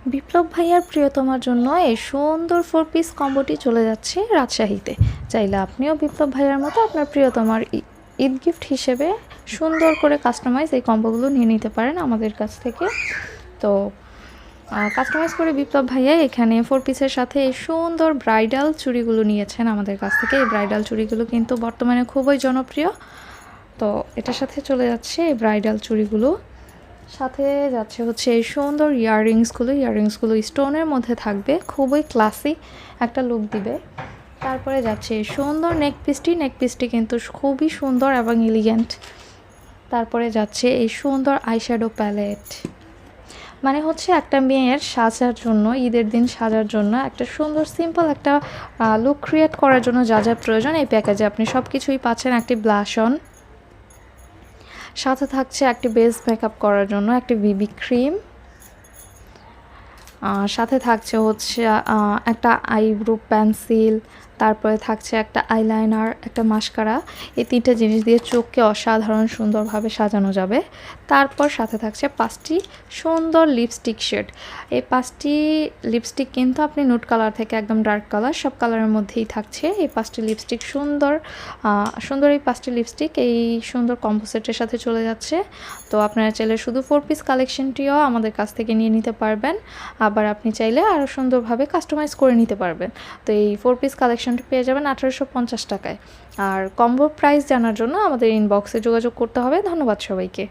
বিপ্লব ভাইয়ার প্রিয়তমার জন্য এই সুন্দর 4 পিস কম্বোটি চলে যাচ্ছে রাজশাহীতে। চাইলে আপনিও বিপ্লব ভাইয়ার মতো আপনার প্রিয়তমার ঈদ গিফট হিসেবে সুন্দর করে কাস্টমাইজ এই কম্বোগুলো নিয়ে নিতে পারেন আমাদের কাছ থেকে। তো কাস্টমাইজ করে বিপ্লব ভাইয়া এখানে 4 পিসের সাথে এই সুন্দর ব্রাইডাল চুড়িগুলো নিয়েছেন আমাদের কাছ থেকে। এই ব্রাইডাল চুড়িগুলো কিন্তু বর্তমানে খুবই জনপ্রিয়। তো এটার সাথে চলে যাচ্ছে এই ব্রাইডাল চুড়িগুলো, সাথে যাচ্ছে হচ্ছে এই সুন্দর ইয়াররিংসগুলো স্টোনের মধ্যে থাকবে, খুবই ক্লাসি একটা লুক দিবে। তারপরে যাচ্ছে এই সুন্দর নেকপিসটি কিন্তু খুবই সুন্দর এবং এলিগেন্ট। তারপরে যাচ্ছে এই সুন্দর আইশ্যাডো প্যালেট, মানে হচ্ছে একটা মেয়ের সাজার জন্য, ঈদের দিন সাজার জন্য একটা সুন্দর সিম্পল একটা লুক ক্রিয়েট করার জন্য যা যা প্রয়োজন এই প্যাকেজে আপনি সব কিছুই পাচ্ছেন। একটি ব্লাশ অন, সাথে থাকছে একটি বেস মেকআপ করার জন্য একটি বিবি ক্রিম, সাথে থাকছে হচ্ছে একটা আইব্রো পেন্সিল, তারপরে থাকছে একটা আইলাইনার, একটা মাস্কারা। এই 3টে জিনিস দিয়ে চোখকে অসাধারণ সুন্দরভাবে সাজানো যাবে। তারপর সাথে থাকছে 5টি সুন্দর লিপস্টিক শেড। এই 5টি লিপস্টিক কিন্তু আপনি নুড কালার থেকে একদম ডার্ক কালার সব কালারের মধ্যেই থাকছে এই 5টি লিপস্টিক। সুন্দর এই 5টি লিপস্টিক এই সুন্দর কম্বো সেটের সাথে চলে যাচ্ছে। তো আপনারা চাইলে শুধু 4 পিস কালেকশনটিও আমাদের কাছ থেকে নিয়ে নিতে পারবেন, আবার আপনি চাইলে আরও সুন্দরভাবে কাস্টমাইজ করে নিতে পারবেন। তো এই 4 পিস কালেকশনটি পেয়ে যাবেন 1850 টাকায়। আর কম্বো প্রাইস জানার জন্য আমাদের ইনবক্সে যোগাযোগ করতে হবে। ধন্যবাদ সবাইকে।